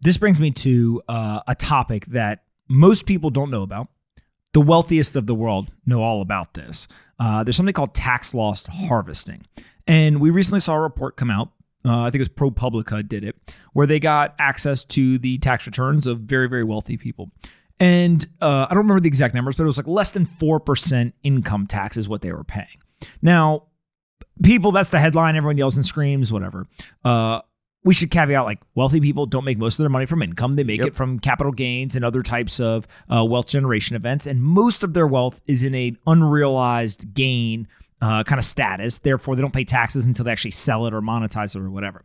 This brings me to a topic that most people don't know about. The wealthiest of the world know all about this. There's something called tax loss harvesting. And we recently saw a report come out. I think it was ProPublica did it, where they got access to the tax returns of very, very wealthy people. And I don't remember the exact numbers, but it was like less than 4% income tax is what they were paying. Now, people, that's the headline. Everyone yells and screams, whatever. We should caveat, like, wealthy people don't make most of their money from income. They make it from capital gains and other types of wealth generation events. And most of their wealth is in an unrealized gain kind of status. Therefore, they don't pay taxes until they actually sell it or monetize it or whatever.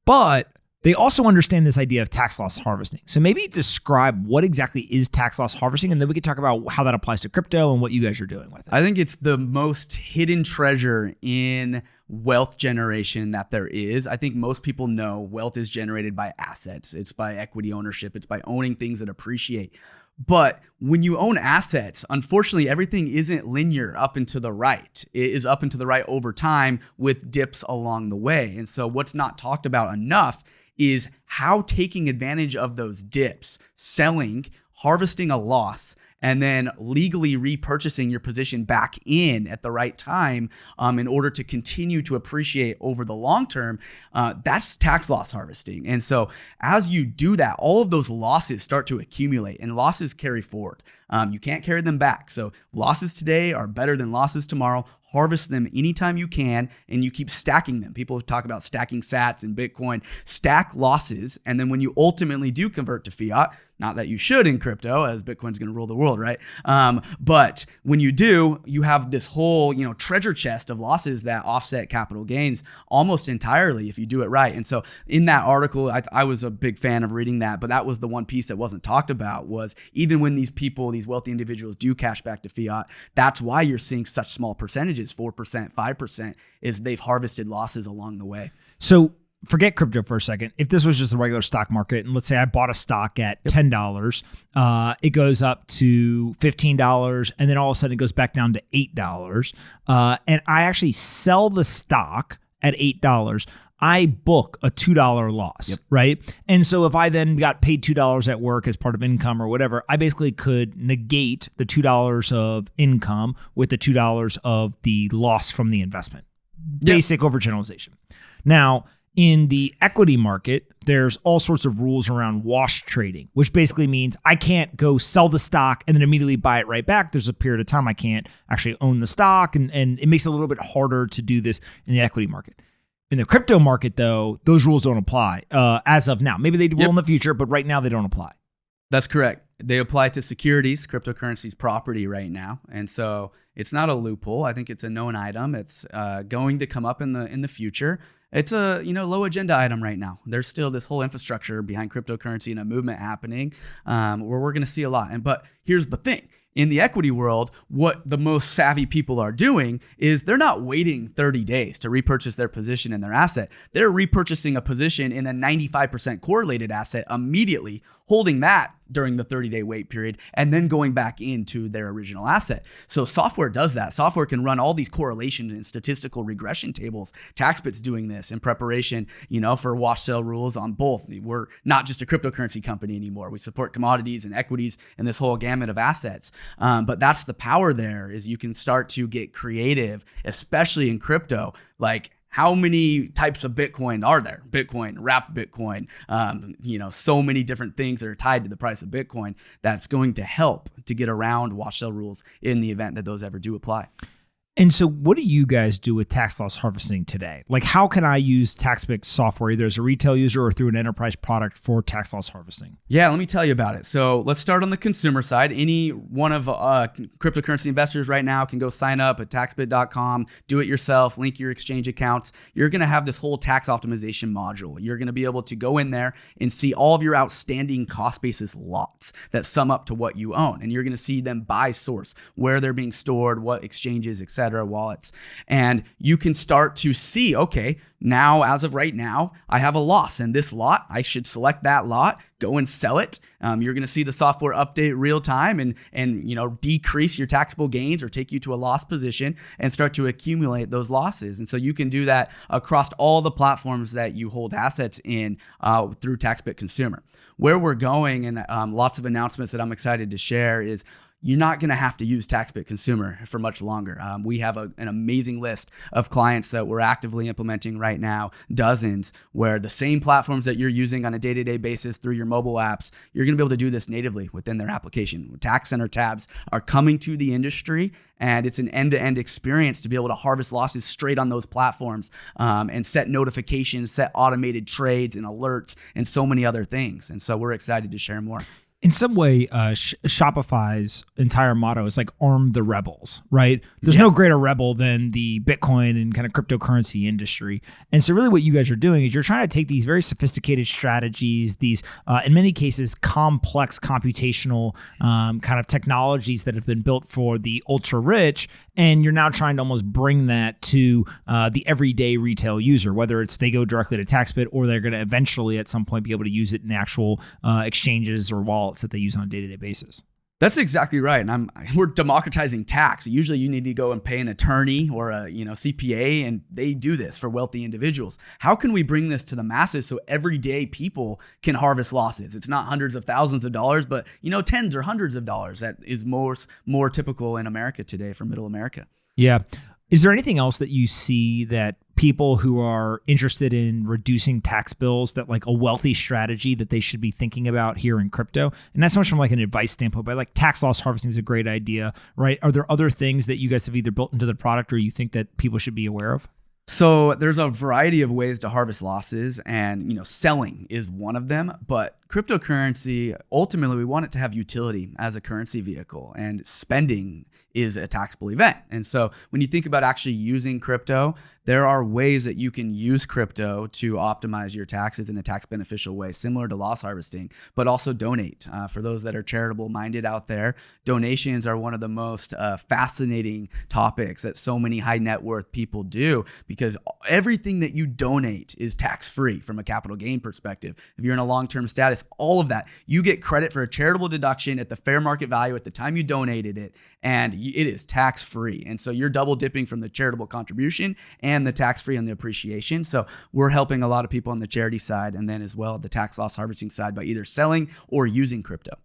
But they also understand this idea of tax loss harvesting. So maybe describe what exactly is tax loss harvesting, and then we could talk about how that applies to crypto and what you guys are doing with it. I think it's the most hidden treasure in wealth generation that there is. I think most people know wealth is generated by assets. It's by equity ownership. It's by owning things that appreciate. But when you own assets, unfortunately, everything isn't linear up and to the right. It is up and to the right over time with dips along the way. And so what's not talked about enough is how taking advantage of those dips, selling, harvesting a loss, and then legally repurchasing your position back in at the right time in order to continue to appreciate over the long term, that's tax loss harvesting. And so as you do that, all of those losses start to accumulate, and losses carry forward. You can't carry them back. So losses today are better than losses tomorrow. Harvest them anytime you can, and you keep stacking them. People talk about stacking sats and Bitcoin. Stack losses, and then when you ultimately do convert to fiat, not that you should in crypto, as Bitcoin's going to rule the world, right? But when you do, you have this whole treasure chest of losses that offset capital gains almost entirely if you do it right. And so in that article, I was a big fan of reading that, but that was the one piece that wasn't talked about, was even when these people, these wealthy individuals do cash back to fiat, that's why you're seeing such small percentages, 4%, 5%, is they've harvested losses along the way. So forget crypto for a second. If this was just the regular stock market, and let's say I bought a stock at $10, it goes up to $15, and then all of a sudden it goes back down to $8, and I actually sell the stock at $8, I book a $2 loss, right? And so if I then got paid $2 at work as part of income or whatever, I basically could negate the $2 of income with the $2 of the loss from the investment. Basic overgeneralization. Now, in the equity market, there's all sorts of rules around wash trading, which basically means I can't go sell the stock and then immediately buy it right back. There's a period of time I can't actually own the stock, and it makes it a little bit harder to do this in the equity market. In the crypto market, though, those rules don't apply as of now. Maybe they will in the future, but right now they don't apply. That's correct. They apply to securities, cryptocurrency's property right now. And so it's not a loophole. I think it's a known item. It's going to come up in the future. It's a low agenda item right now. There's still this whole infrastructure behind cryptocurrency and a movement happening where we're going to see a lot. But here's the thing. In the equity world, what the most savvy people are doing is they're not waiting 30 days to repurchase their position in their asset. They're repurchasing a position in a 95% correlated asset immediately, holding that during the 30-day wait period, and then going back into their original asset. So software does that. Software can run all these correlation and statistical regression tables. TaxBit's doing this in preparation, for wash sale rules on both. We're not just a cryptocurrency company anymore. We support commodities and equities and this whole gamut of assets. But that's the power there, is you can start to get creative, especially in crypto. Like, how many types of Bitcoin are there? Bitcoin, wrapped Bitcoin, so many different things that are tied to the price of Bitcoin that's going to help to get around wash sale rules in the event that those ever do apply. And so what do you guys do with tax loss harvesting today? Like, how can I use TaxBit software, either as a retail user or through an enterprise product, for tax loss harvesting? Yeah, let me tell you about it. So let's start on the consumer side. Any one of cryptocurrency investors right now can go sign up at taxbit.com, do it yourself, link your exchange accounts. You're going to have this whole tax optimization module. You're going to be able to go in there and see all of your outstanding cost basis lots that sum up to what you own. And you're going to see them by source, where they're being stored, what exchanges, etc. Etc. wallets. And you can start to see, okay, now, as of right now, I have a loss in this lot. I should select that lot, go and sell it. You're going to see the software update real time and decrease your taxable gains or take you to a loss position and start to accumulate those losses. And so you can do that across all the platforms that you hold assets in through TaxBit Consumer. Where we're going, and lots of announcements that I'm excited to share, is you're not going to have to use TaxBit Consumer for much longer. We have an amazing list of clients that we're actively implementing right now, dozens, where the same platforms that you're using on a day-to-day basis through your mobile apps, you're going to be able to do this natively within their application. Tax Center tabs are coming to the industry, and it's an end-to-end experience to be able to harvest losses straight on those platforms and set notifications, set automated trades and alerts, and so many other things. And so we're excited to share more. In some way, Shopify's entire motto is like arm the rebels, right? There's no greater rebel than the Bitcoin and kind of cryptocurrency industry. And so really what you guys are doing is you're trying to take these very sophisticated strategies, these, in many cases, complex computational kind of technologies that have been built for the ultra rich, and you're now trying to almost bring that to the everyday retail user, whether it's they go directly to TaxBit or they're going to eventually at some point be able to use it in actual exchanges or wallets that they use on a day-to-day basis. That's exactly right. And we're democratizing tax. Usually you need to go and pay an attorney or a CPA, and they do this for wealthy individuals. How can we bring this to the masses so everyday people can harvest losses? It's not hundreds of thousands of dollars, but tens or hundreds of dollars. That is more typical in America today for middle America. Yeah. Is there anything else that you see that people who are interested in reducing tax bills, that like a wealthy strategy that they should be thinking about here in crypto? And not so much from like an advice standpoint, but like tax loss harvesting is a great idea, right? Are there other things that you guys have either built into the product or you think that people should be aware of? So there's a variety of ways to harvest losses, and selling is one of them. But cryptocurrency, ultimately, we want it to have utility as a currency vehicle, and spending is a taxable event. And so when you think about actually using crypto, there are ways that you can use crypto to optimize your taxes in a tax beneficial way, similar to loss harvesting, but also donate. For those that are charitable minded out there, donations are one of the most fascinating topics that so many high net worth people do, because everything that you donate is tax free from a capital gain perspective. If you're in a long-term status, all of that, you get credit for a charitable deduction at the fair market value at the time you donated it, and it is tax free. And so you're double dipping from the charitable contribution and the tax free on the appreciation. So we're helping a lot of people on the charity side, and then as well the tax loss harvesting side, by either selling or using crypto.